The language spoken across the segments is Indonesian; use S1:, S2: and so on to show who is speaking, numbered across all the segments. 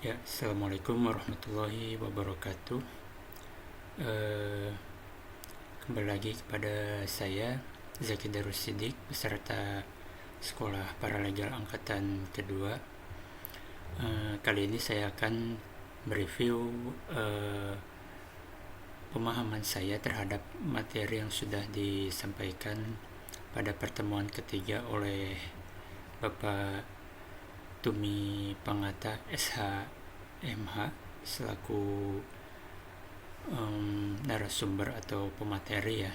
S1: Ya, Assalamualaikum warahmatullahi wabarakatuh. Eh, Kembali lagi kepada saya, Zaki Darus Sidik, peserta Sekolah Paralegal Angkatan Kedua. Kali ini saya akan mereview pemahaman saya terhadap materi yang sudah disampaikan pada pertemuan ketiga oleh Bapak Tumi Pangata SH.MH selaku narasumber atau pemateri ya,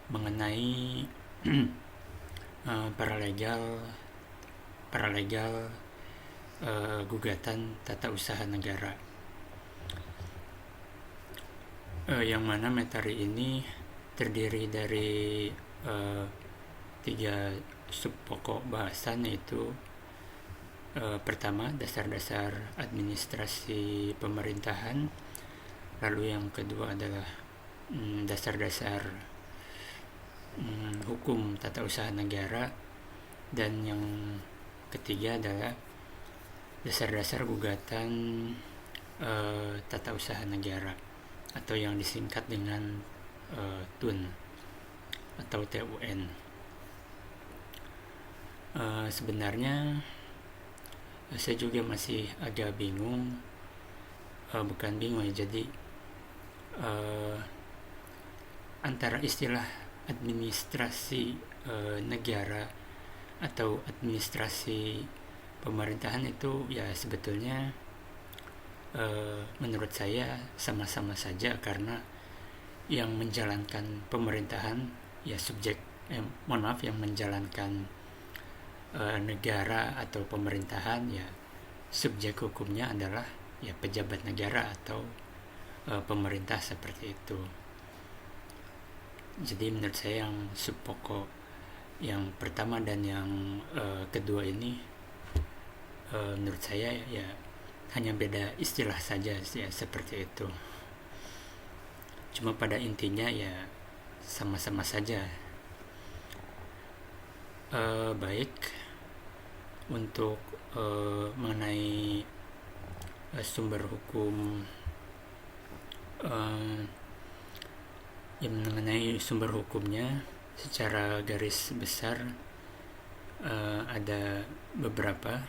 S1: mengenai paralegal gugatan tata usaha negara, yang mana materi ini terdiri dari 3 subpokok bahasan, yaitu pertama, dasar-dasar administrasi pemerintahan. Lalu yang kedua adalah dasar-dasar hukum tata usaha negara. Dan yang ketiga adalah dasar-dasar gugatan tata usaha negara, atau yang disingkat dengan TUN atau TUN. Sebenarnya saya juga masih agak bingung, bukan bingung ya, jadi antara istilah administrasi negara atau administrasi pemerintahan itu ya sebetulnya menurut saya sama-sama saja, karena yang menjalankan pemerintahan ya yang menjalankan negara atau pemerintahan ya subjek hukumnya adalah ya pejabat negara atau pemerintah, seperti itu. Jadi menurut saya yang subpokok yang pertama dan yang kedua ini menurut saya ya hanya beda istilah saja ya, seperti itu. Cuma pada intinya ya sama-sama saja. Baik, untuk mengenai sumber hukum, yang mengenai sumber hukumnya secara garis besar ada beberapa.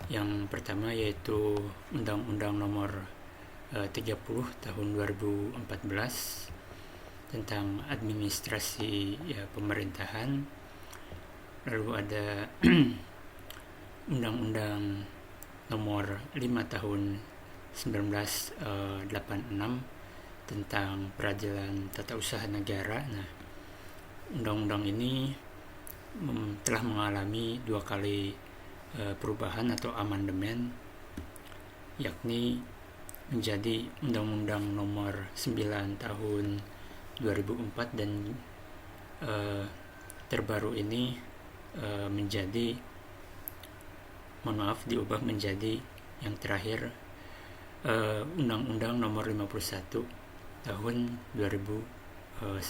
S1: Yang pertama yaitu Undang-Undang Nomor 30 Tahun 2014 tentang administrasi ya pemerintahan. Lalu ada Undang-Undang Nomor 5 Tahun 1986 tentang Peradilan Tata Usaha Negara. Nah, undang-undang ini telah mengalami 2 kali perubahan atau amandemen, yakni menjadi Undang-Undang Nomor 9 Tahun 2004 dan terbaru ini diubah menjadi yang terakhir Undang-Undang Nomor 51 Tahun 2009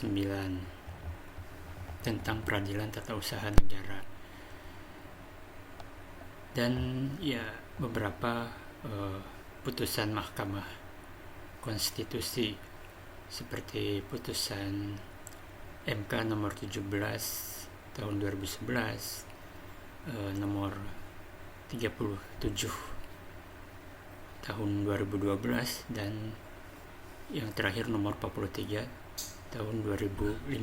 S1: tentang Peradilan Tata Usaha Negara. Dan ya beberapa putusan Mahkamah Konstitusi seperti putusan MK nomor 17 tahun 2011, nomor 37 tahun 2012, dan yang terakhir nomor 43 tahun 2015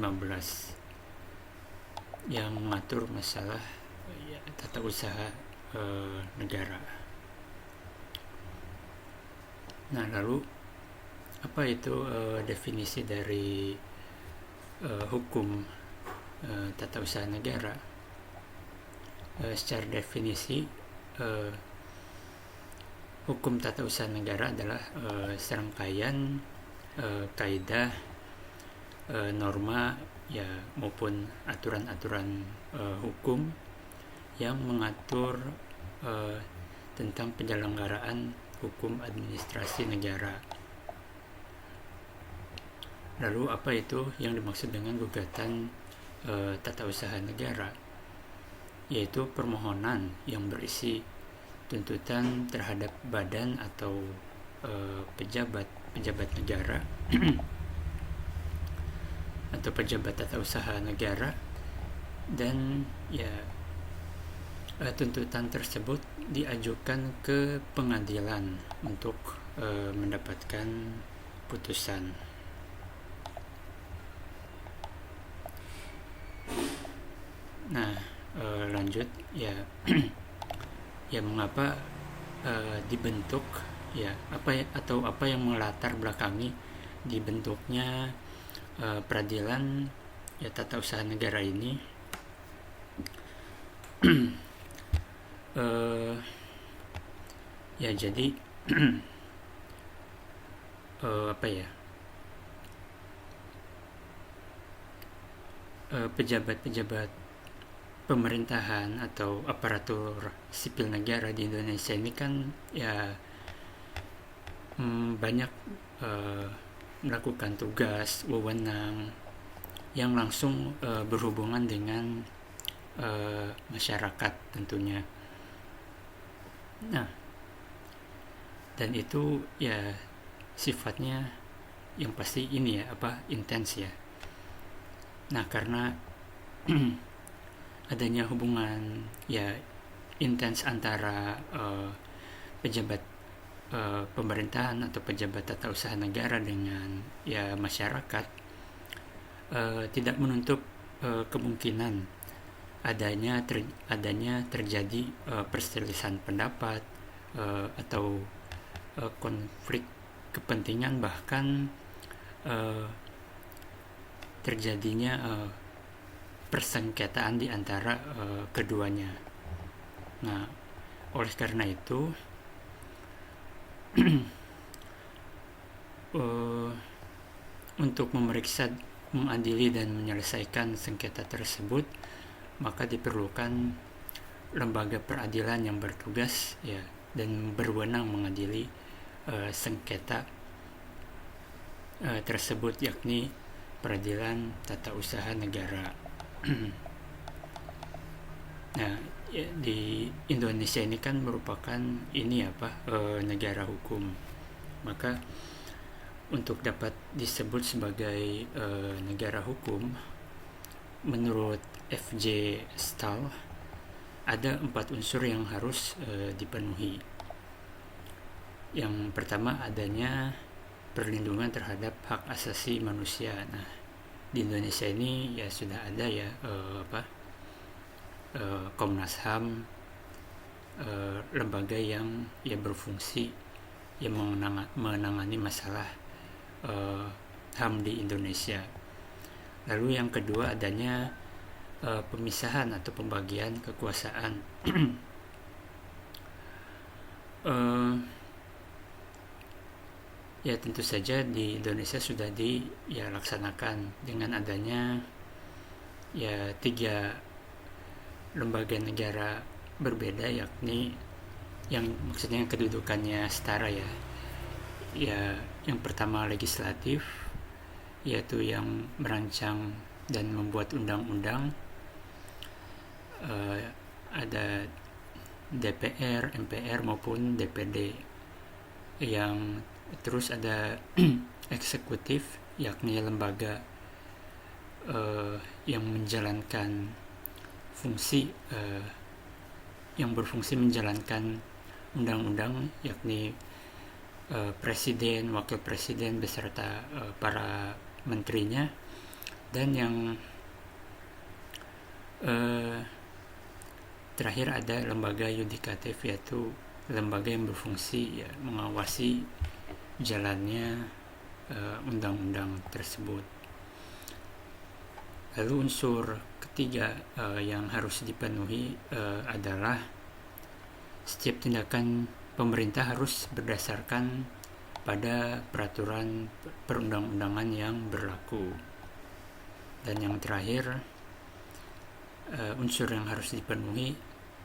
S1: yang mengatur masalah tata usaha negara. Nah, lalu apa itu definisi dari hukum tata usaha negara? Secara definisi, hukum tata usaha negara adalah serangkaian kaidah, norma ya maupun aturan-aturan hukum yang mengatur tentang penyelenggaraan hukum administrasi negara. Lalu apa itu yang dimaksud dengan gugatan tata usaha negara? Yaitu permohonan yang berisi tuntutan terhadap badan atau pejabat negara atau pejabat tata usaha negara, dan ya tuntutan tersebut diajukan ke pengadilan untuk mendapatkan putusan. Nah, lanjut ya. Ya, mengapa dibentuk ya, apa yang melatar belakangi dibentuknya peradilan ya tata usaha negara ini. Ya jadi pejabat-pejabat pemerintahan atau aparatur sipil negara di Indonesia ini kan ya banyak melakukan tugas wewenang yang langsung berhubungan dengan masyarakat tentunya. Nah, dan itu ya sifatnya yang pasti ini ya intens ya. Nah, karena adanya hubungan ya intens antara pejabat pemerintahan atau pejabat tata usaha negara dengan ya masyarakat, tidak menutup kemungkinan adanya terjadi perselisihan pendapat atau konflik kepentingan, bahkan terjadinya persengketaan di antara keduanya. Nah, oleh karena itu untuk memeriksa, mengadili dan menyelesaikan sengketa tersebut, maka diperlukan lembaga peradilan yang bertugas ya dan berwenang mengadili sengketa tersebut, yakni peradilan tata usaha negara. Nah, ya, di Indonesia ini kan merupakan negara hukum. Maka untuk dapat disebut sebagai negara hukum, menurut F.J. Stahl ada 4 unsur yang harus dipenuhi. Yang pertama, adanya perlindungan terhadap hak asasi manusia. Nah, di Indonesia ini ya sudah ada ya Komnas HAM, lembaga yang ya berfungsi yang menangani masalah HAM di Indonesia. Lalu yang kedua, adanya pemisahan atau pembagian kekuasaan. Ya tentu saja di Indonesia sudah dilaksanakan dengan adanya ya 3 lembaga negara berbeda, yakni yang maksudnya kedudukannya setara ya. Ya, yang pertama legislatif, yaitu yang merancang dan membuat undang-undang. Ada DPR, MPR maupun DPD. Yang terus ada eksekutif, yakni lembaga yang menjalankan fungsi yang berfungsi menjalankan undang-undang, yakni presiden, wakil presiden beserta para menterinya. Dan yang terakhir ada lembaga yudikatif, yaitu lembaga yang berfungsi ya mengawasi jalannya undang-undang tersebut. Lalu unsur ketiga yang harus dipenuhi adalah setiap tindakan pemerintah harus berdasarkan pada peraturan perundang-undangan yang berlaku. Dan yang terakhir, unsur yang harus dipenuhi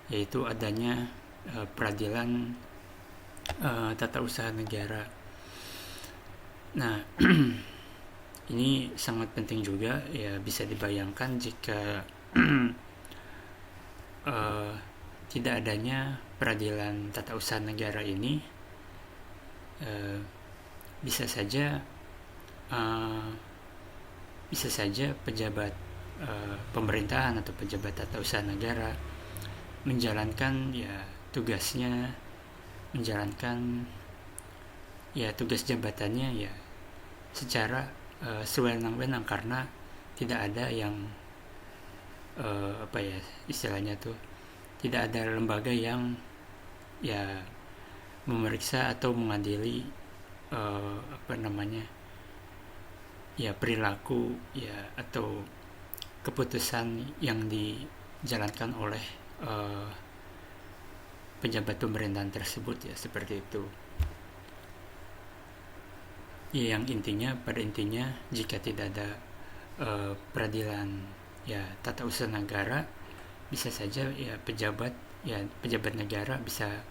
S1: yaitu adanya peradilan tata usaha negara. Nah, ini sangat penting juga ya, bisa dibayangkan jika tidak adanya peradilan tata usaha negara ini bisa saja pejabat pemerintahan atau pejabat tata usaha negara menjalankan tugasnya, menjalankan tugas jabatannya secara sewenang-wenang, karena tidak ada yang istilahnya tuh, tidak ada lembaga yang memeriksa atau mengadili perilaku atau keputusan yang dijalankan oleh pejabat pemerintahan tersebut, seperti itu. Yang pada intinya jika tidak ada peradilan tata usaha negara, bisa saja pejabat negara bisa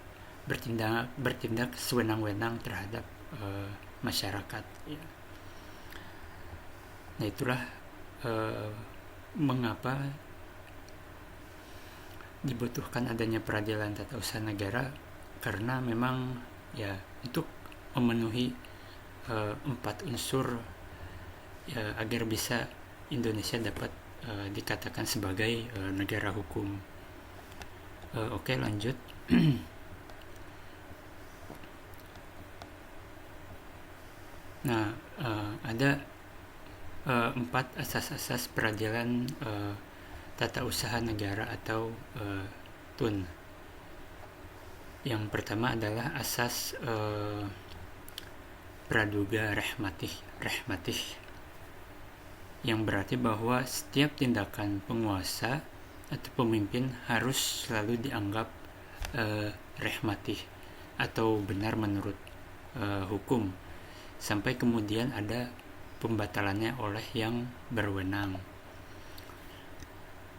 S1: bertindak sewenang-wenang terhadap masyarakat. Nah, itulah mengapa dibutuhkan adanya peradilan tata usaha negara, karena memang untuk memenuhi 4 unsur agar bisa Indonesia dapat dikatakan sebagai negara hukum. Oke, lanjut. Nah, ada 4 asas-asas peradilan tata usaha negara atau TUN. Yang pertama adalah asas praduga rehmatih, yang berarti bahwa setiap tindakan penguasa atau pemimpin harus selalu dianggap rehmatih atau benar menurut hukum, sampai kemudian ada pembatalannya oleh yang berwenang.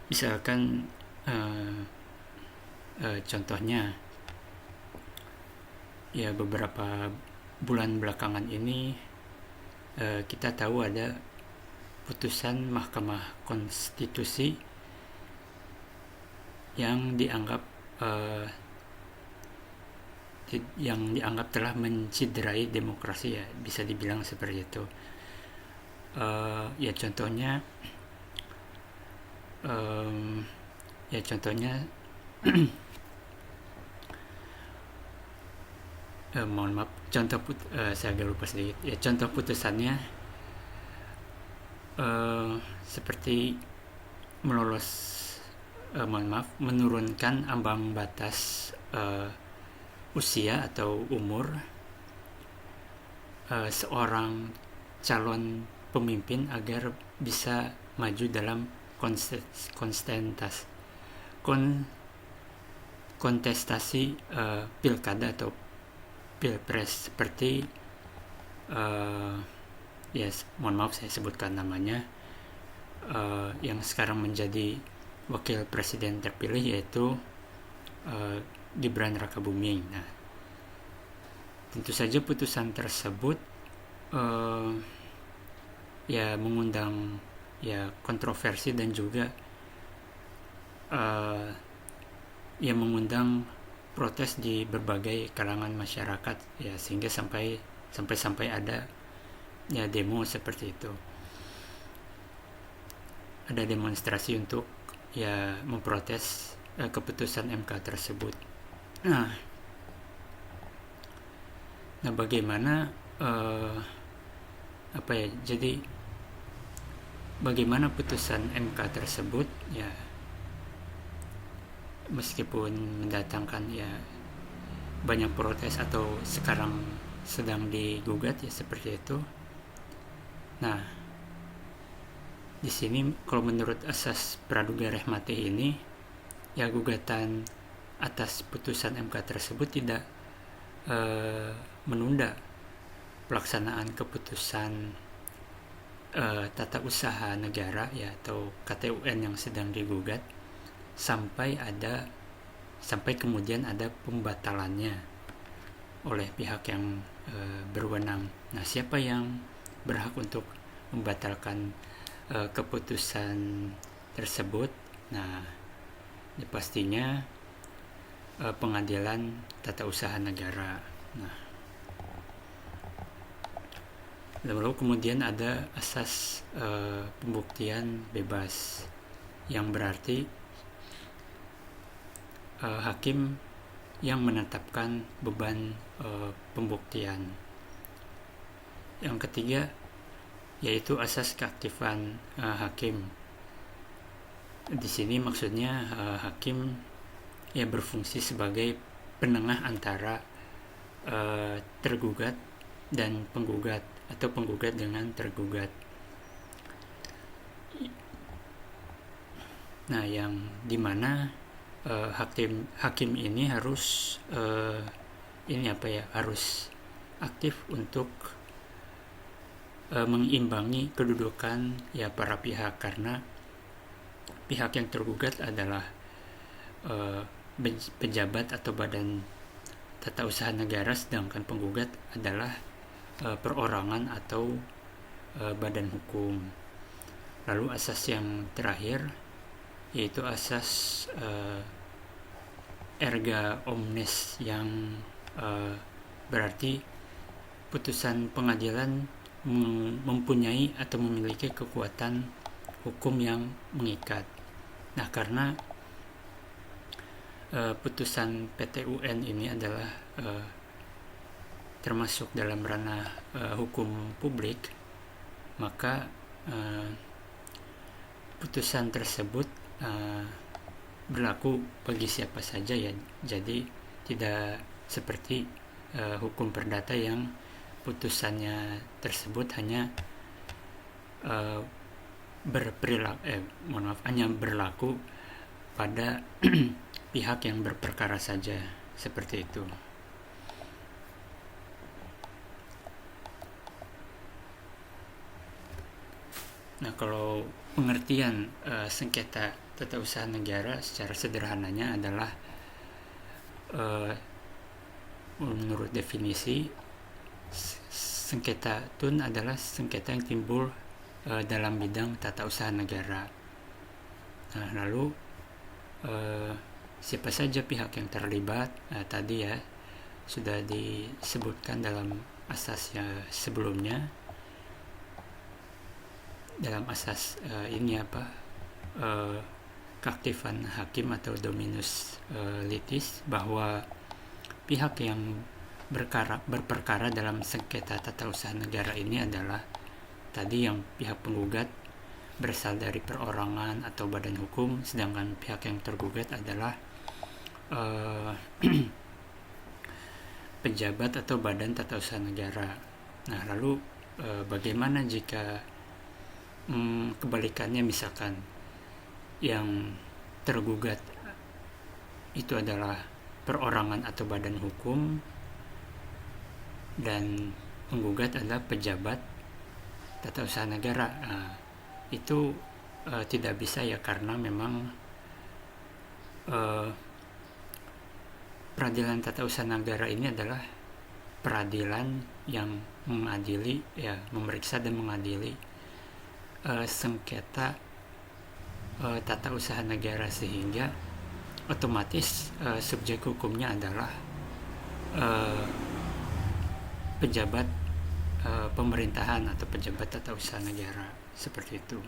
S1: Misalkan contohnya beberapa bulan belakangan ini kita tahu ada putusan Mahkamah Konstitusi yang dianggap telah menciderai demokrasi, bisa dibilang seperti itu. Contohnya mohon maaf, saya agak lupa sedikit. Contoh putusannya seperti menurunkan ambang batas usia atau umur seorang calon pemimpin agar bisa maju dalam kontestasi pilkada atau pilpres, seperti mohon maaf saya sebutkan namanya, yang sekarang menjadi wakil presiden terpilih, yaitu Gibran Rakabuming. Nah, tentu saja putusan tersebut mengundang kontroversi dan juga mengundang protes di berbagai kalangan masyarakat, sehingga sampai ada demo seperti itu. Ada demonstrasi untuk memprotes keputusan MK tersebut. Nah, bagaimana jadi bagaimana putusan MK tersebut meskipun mendatangkan banyak protes atau sekarang sedang digugat seperti itu. Nah, di sini kalau menurut asas praduga rehmatih ini, gugatan atas putusan MK tersebut tidak menunda pelaksanaan keputusan tata usaha negara atau KTUN yang sedang digugat sampai kemudian ada pembatalannya oleh pihak yang berwenang. Nah, siapa yang berhak untuk membatalkan keputusan tersebut? Nah, pastinya pengadilan tata usaha negara. Nah, lalu kemudian ada asas pembuktian bebas, yang berarti hakim yang menetapkan beban pembuktian. Yang ketiga yaitu asas keaktifan hakim. Di sini maksudnya hakim ya berfungsi sebagai penengah antara tergugat dan penggugat, atau penggugat dengan tergugat. Nah, yang dimana hakim ini harus harus aktif untuk mengimbangi kedudukan ya para pihak, karena pihak yang tergugat adalah pejabat atau badan tata usaha negara, sedangkan penggugat adalah perorangan atau badan hukum. Lalu asas yang terakhir yaitu asas erga omnes, yang berarti putusan pengadilan mempunyai atau memiliki kekuatan hukum yang mengikat. Nah, karena putusan PT UN ini adalah termasuk dalam ranah hukum publik, maka putusan tersebut berlaku bagi siapa saja ya. Jadi tidak seperti hukum perdata yang putusannya tersebut hanya hanya berlaku pada pihak yang berperkara saja, seperti itu. Nah, kalau pengertian sengketa tata usaha negara secara sederhananya adalah menurut definisi, sengketa tun adalah sengketa yang timbul dalam bidang tata usaha negara. Nah, lalu siapa saja pihak yang terlibat? Tadi ya sudah disebutkan dalam asasnya sebelumnya, dalam asas keaktifan hakim atau dominus litis, bahwa pihak yang berperkara dalam sengketa tata usaha negara ini adalah tadi yang pihak penggugat berasal dari perorangan atau badan hukum, sedangkan pihak yang tergugat adalah pejabat atau badan tata usaha negara. Nah, lalu bagaimana jika kebalikannya, misalkan yang tergugat itu adalah perorangan atau badan hukum dan penggugat adalah pejabat tata usaha negara? Itu tidak bisa ya, karena memang peradilan tata usaha negara ini adalah peradilan yang mengadili, ya, memeriksa dan mengadili sengketa tata usaha negara, sehingga otomatis subjek hukumnya adalah pejabat pemerintahan atau pejabat tata usaha negara, seperti itu.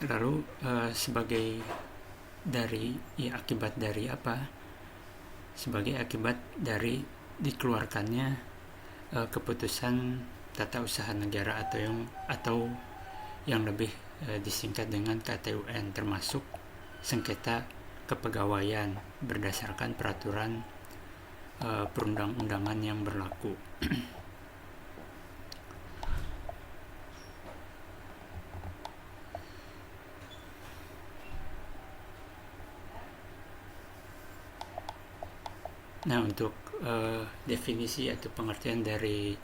S1: Lalu sebagai akibat dari apa? Sebagai akibat dari dikeluarkannya keputusan tata usaha negara atau yang lebih disingkat dengan KTUN, termasuk sengketa kepegawaian berdasarkan peraturan perundang-undangan yang berlaku. Nah, untuk definisi atau pengertian dari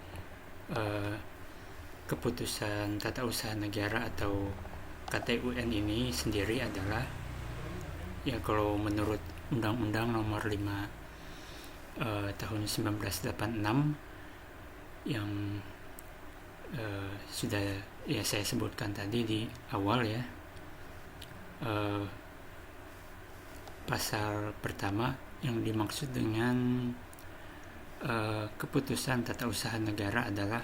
S1: keputusan tata usaha negara atau KTUN ini sendiri adalah, ya, kalau menurut Undang-Undang Nomor 5 tahun 1986 yang sudah ya saya sebutkan tadi di awal ya. Pasal pertama yang dimaksud dengan keputusan tata usaha negara adalah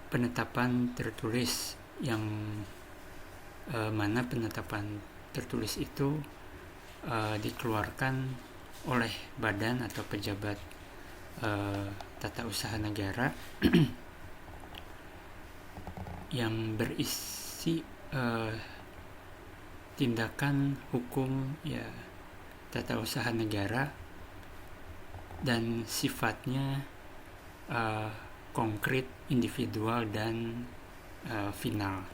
S1: penetapan tertulis yang mana penetapan tertulis itu dikeluarkan oleh badan atau pejabat tata usaha negara yang berisi tindakan hukum ya tata usaha negara dan sifatnya konkret, individual, dan final.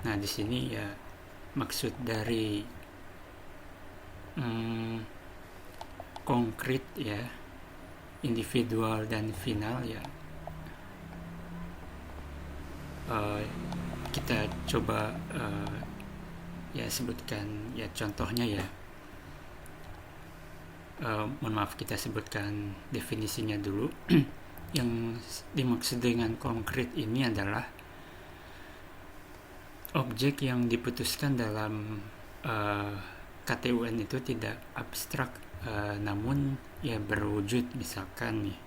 S1: Nah, di sini ya maksud dari konkret ya, individual dan final ya, kita coba ya sebutkan ya contohnya ya. Mohon maaf, kita sebutkan definisinya dulu. Yang dimaksud dengan konkret ini adalah objek yang diputuskan dalam KTUN itu tidak abstrak, namun ya berwujud. Misalkan nih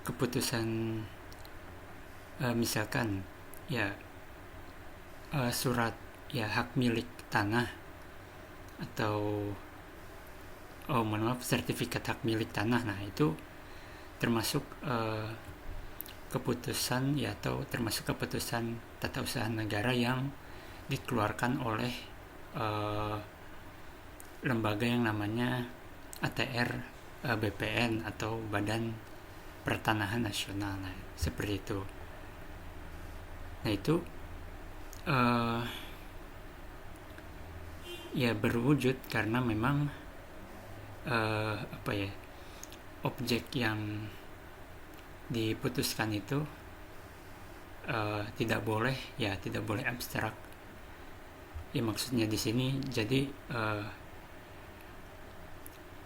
S1: keputusan misalkan ya surat ya hak milik tanah atau sertifikat hak milik tanah. Nah, itu termasuk keputusan ya, atau termasuk keputusan tata usaha negara yang dikeluarkan oleh lembaga yang namanya ATR BPN atau Badan Pertanahan Nasional. Nah, seperti itu. Nah, itu ya berwujud karena memang objek yang diputuskan itu tidak boleh abstrak. Ya maksudnya di sini jadi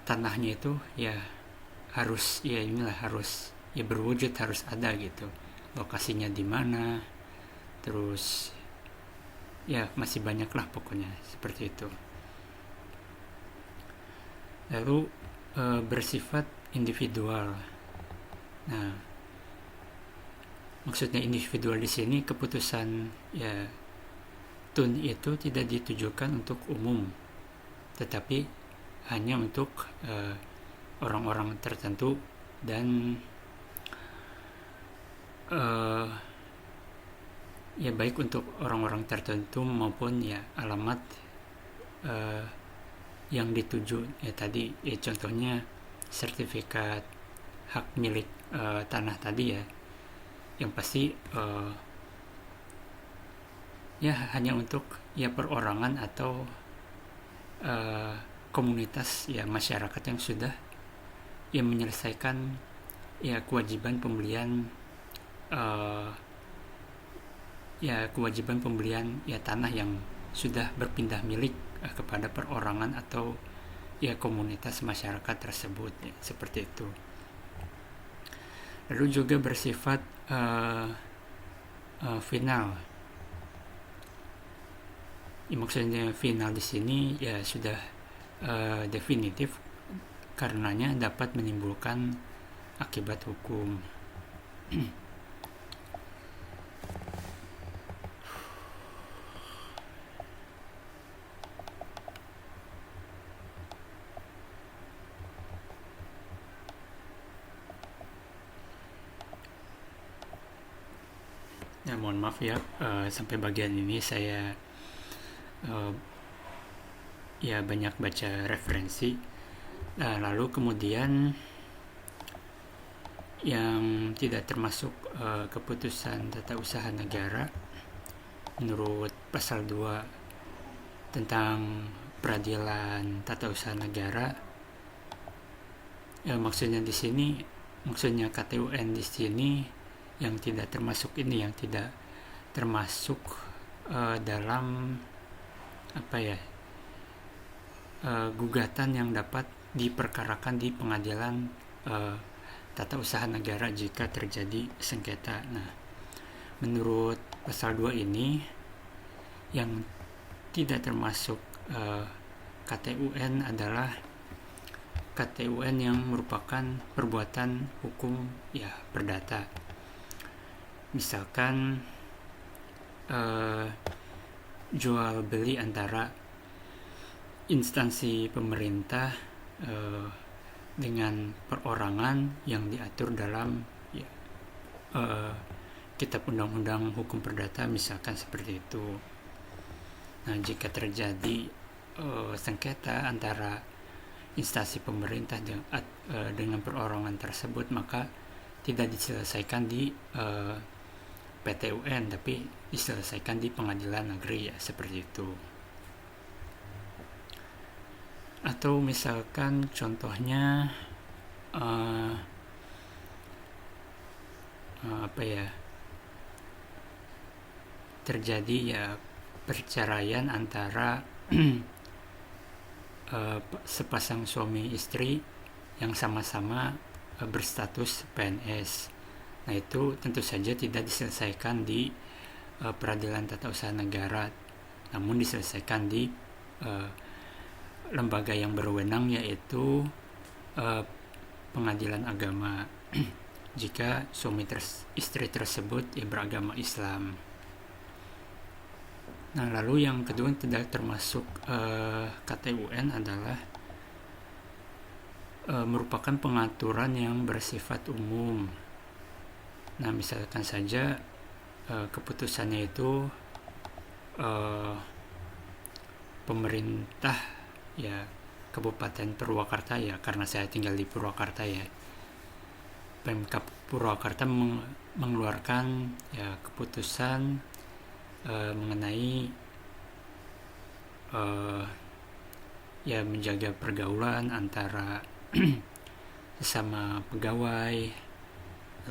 S1: tanahnya itu ya harus ya berwujud, harus ada gitu. Lokasinya di mana, terus ya masih banyak lah pokoknya seperti itu. Lalu bersifat individual. Nah, maksudnya individual di sini keputusan ya TUN itu tidak ditujukan untuk umum, tetapi hanya untuk orang-orang tertentu dan ya baik untuk orang-orang tertentu maupun ya alamat yang dituju ya tadi ya, contohnya sertifikat hak milik tanah tadi ya, yang pasti ya hanya untuk ya perorangan atau komunitas ya masyarakat yang sudah ya menyelesaikan ya kewajiban pembelian ya tanah yang sudah berpindah milik kepada perorangan atau ya komunitas masyarakat tersebut ya, seperti itu. Lalu juga bersifat final. Ya, maksudnya final di sini ya sudah definitif, karenanya dapat menimbulkan akibat hukum. Ya, mohon maaf ya, sampai bagian ini saya ya banyak baca referensi. Lalu kemudian yang tidak termasuk keputusan tata usaha negara menurut pasal 2 tentang peradilan tata usaha negara, maksudnya di sini, maksudnya KTUN di sini yang tidak termasuk ini, yang tidak termasuk dalam gugatan yang dapat diperkarakan di pengadilan tata usaha negara jika terjadi sengketa. Nah, menurut pasal 2 ini yang tidak termasuk KTUN adalah KTUN yang merupakan perbuatan hukum perdata. Misalkan jual beli antara instansi pemerintah dengan perorangan yang diatur dalam kitab undang-undang hukum perdata, misalkan seperti itu. Nah, jika terjadi sengketa antara instansi pemerintah dengan perorangan tersebut, maka tidak diselesaikan di PT-UN, tapi diselesaikan di pengadilan negeri, seperti itu. Atau misalkan contohnya terjadi perceraian antara sepasang suami istri yang sama-sama berstatus PNS. Nah, itu tentu saja tidak diselesaikan di peradilan tata usaha negara, namun diselesaikan di lembaga yang berwenang, yaitu pengadilan agama jika suami istri tersebut beragama Islam. Nah, lalu yang kedua yang tidak termasuk KTUN adalah merupakan pengaturan yang bersifat umum. Nah, misalkan saja keputusannya itu pemerintah Kabupaten Purwakarta, karena saya tinggal di Purwakarta, Pemkab Purwakarta mengeluarkan keputusan mengenai menjaga pergaulan antara sesama pegawai,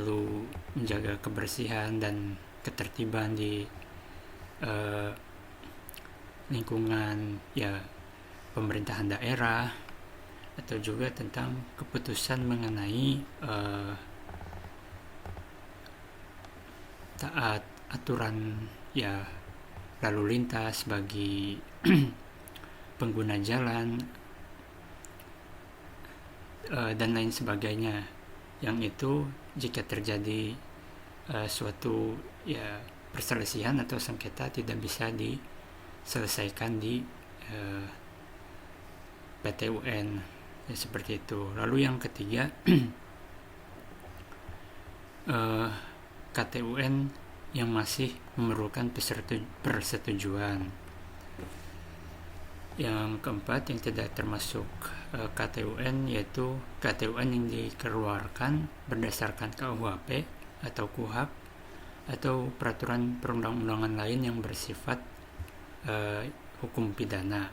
S1: lalu menjaga kebersihan dan ketertiban di lingkungan pemerintahan daerah, atau juga tentang keputusan mengenai taat aturan lalu lintas bagi pengguna jalan dan lain sebagainya, yang itu jika terjadi suatu perselisihan atau sengketa tidak bisa diselesaikan di PT-UN, seperti itu. Lalu yang ketiga KTUN yang masih memerlukan persetujuan. Yang keempat yang tidak termasuk KTUN yaitu KTUN yang dikeluarkan berdasarkan KUHP atau KUHAP atau peraturan perundang-undangan lain yang bersifat hukum pidana.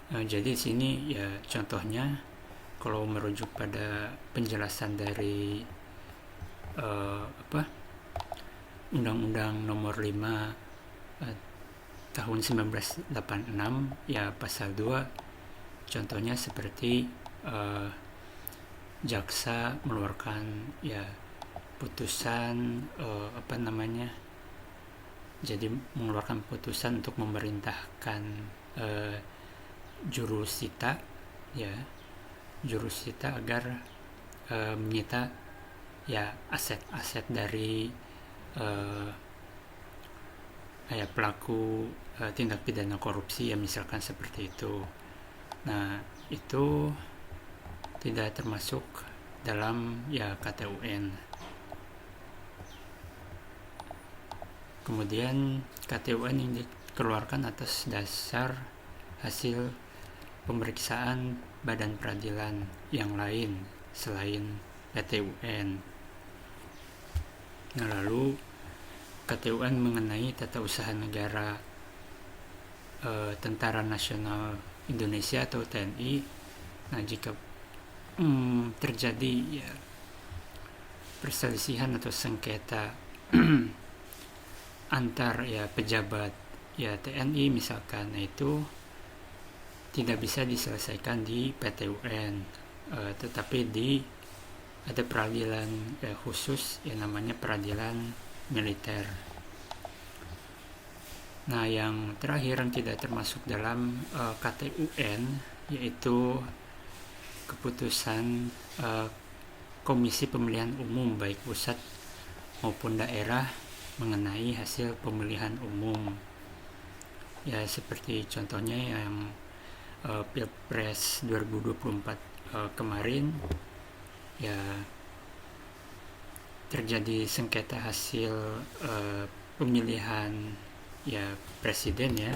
S1: Jadi di sini contohnya kalau merujuk pada penjelasan dari Undang-Undang Nomor 5 tahun 1986 pasal 2, contohnya seperti jaksa mengeluarkan putusan jadi mengeluarkan putusan untuk memerintahkan jurusita agar menyita aset-aset dari pelaku tindak pidana korupsi, misalkan seperti itu. Nah, itu tidak termasuk dalam KTUN. Kemudian KTUN yang dikeluarkan atas dasar hasil pemeriksaan badan peradilan yang lain selain KTUN. Nah, lalu KTUN mengenai tata usaha negara Tentara Nasional Indonesia atau TNI. Nah, jika terjadi perselisihan atau sengketa antar ya pejabat ya TNI misalkan, nah itu tidak bisa diselesaikan di PT UN, tetapi ada peradilan khusus yang namanya peradilan militer. Nah, yang terakhir yang tidak termasuk dalam KTUN yaitu keputusan Komisi Pemilihan Umum baik pusat maupun daerah mengenai hasil pemilihan umum. Ya seperti contohnya yang Pilpres 2024 kemarin, ya terjadi sengketa hasil pemilihan ya presiden ya,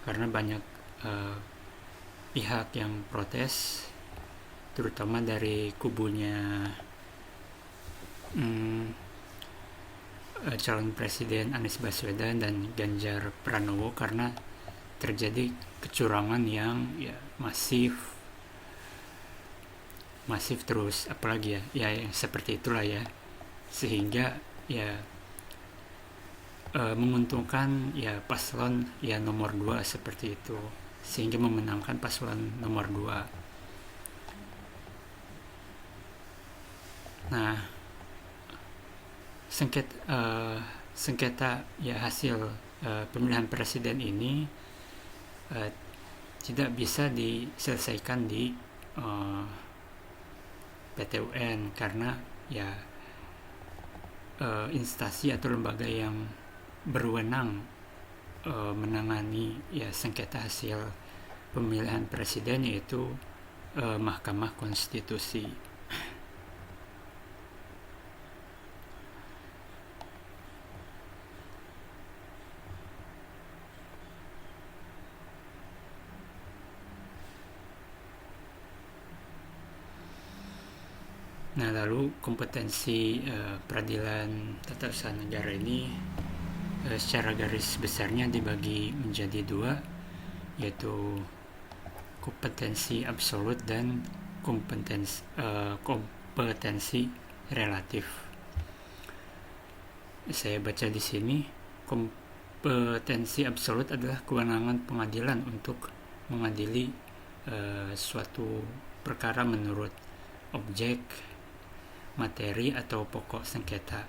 S1: karena banyak pihak yang protes, terutama dari kubunya calon presiden Anies Baswedan dan Ganjar Pranowo, karena terjadi kecurangan yang ya masif terus, apalagi ya yang seperti itulah ya, sehingga ya menguntungkan ya paslon ya nomor 2 seperti itu, sehingga memenangkan paslon nomor 2. Nah, sengketa ya hasil pemilihan presiden ini tidak bisa diselesaikan di PT UN karena ya instansi atau lembaga yang berwenang menangani ya sengketa hasil pemilihan presiden yaitu Mahkamah Konstitusi. Nah, lalu kompetensi peradilan tata usaha negara ini secara garis besarnya dibagi menjadi 2, yaitu kompetensi absolut dan kompetensi relatif. Saya baca di sini, kompetensi absolut adalah kewenangan pengadilan untuk mengadili suatu perkara menurut objek, materi atau pokok sengketa.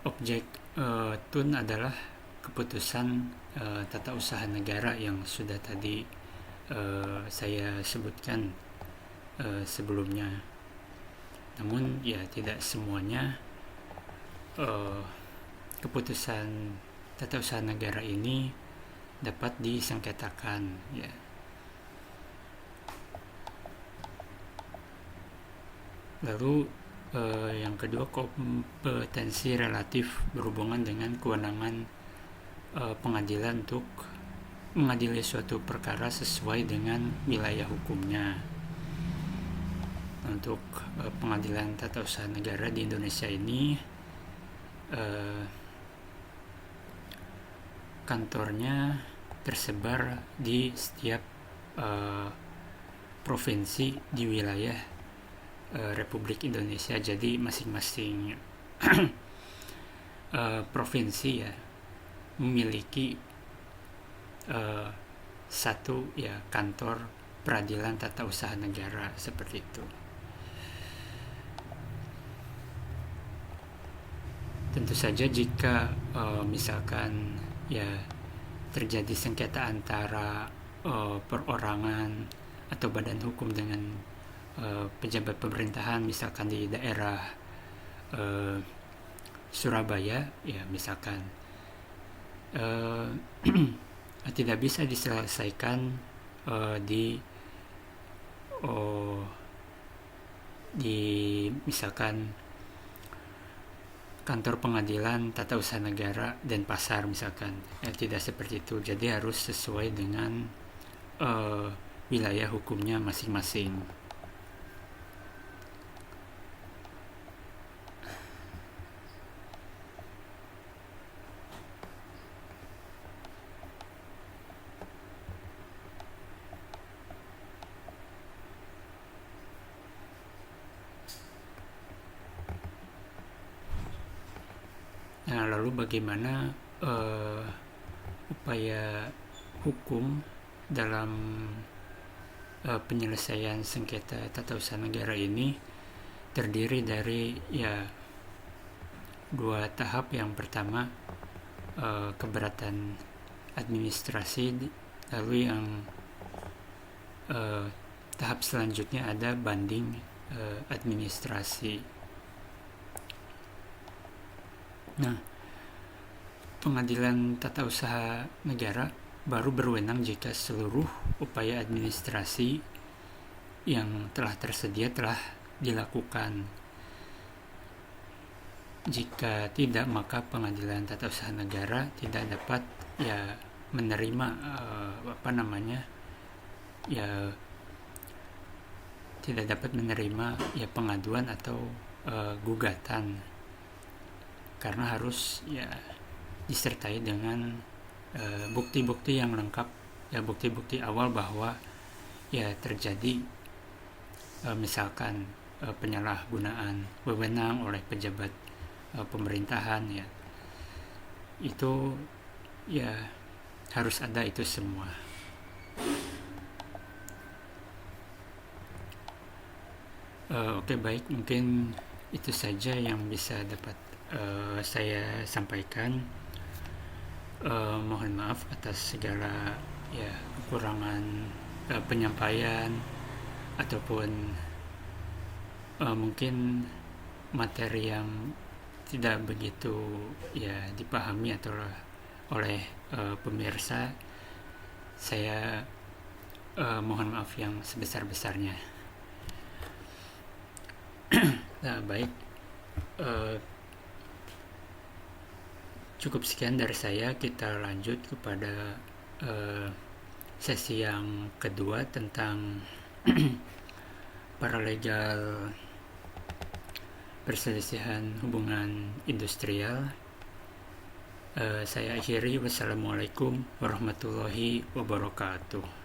S1: Objek TUN adalah keputusan tata usaha negara yang sudah tadi saya sebutkan sebelumnya. Namun ya tidak semuanya keputusan tata usaha negara ini dapat disengketakan ya. Lalu yang kedua, kompetensi relatif berhubungan dengan kewenangan pengadilan untuk mengadili suatu perkara sesuai dengan wilayah hukumnya. Untuk pengadilan tata usaha negara di Indonesia ini kantornya tersebar di setiap provinsi di wilayah Republik Indonesia. Jadi masing-masing provinsi ya memiliki satu ya kantor peradilan tata usaha negara seperti itu. Tentu saja jika misalkan ya terjadi sengketa antara perorangan atau badan hukum dengan pejabat pemerintahan, misalkan di daerah Surabaya ya misalkan, tidak bisa diselesaikan di misalkan kantor pengadilan tata usaha negara Denpasar misalkan, tidak seperti itu. Jadi harus sesuai dengan wilayah hukumnya masing-masing. Nah, lalu bagaimana upaya hukum dalam penyelesaian sengketa tata usaha negara ini terdiri dari ya dua tahap. Yang pertama keberatan administrasi, lalu yang tahap selanjutnya ada banding administrasi. Nah, pengadilan tata usaha negara baru berwenang jika seluruh upaya administrasi yang telah tersedia telah dilakukan. Jika tidak, maka pengadilan tata usaha negara tidak dapat menerima tidak dapat menerima pengaduan atau gugatan, karena harus disertai dengan bukti-bukti yang lengkap, bukti-bukti awal bahwa terjadi misalkan penyalahgunaan wewenang oleh pejabat pemerintahan, itu harus ada itu semua. Oke, baik, mungkin itu saja yang bisa dapat saya sampaikan. Mohon maaf atas segala kekurangan penyampaian ataupun mungkin materi yang tidak begitu dipahami atau oleh pemirsa. Saya mohon maaf yang sebesar-besarnya. Nah, baik, cukup sekian dari saya. Kita lanjut kepada sesi yang kedua tentang paralegal perselisihan hubungan industrial. Saya akhiri. Wassalamualaikum warahmatullahi wabarakatuh.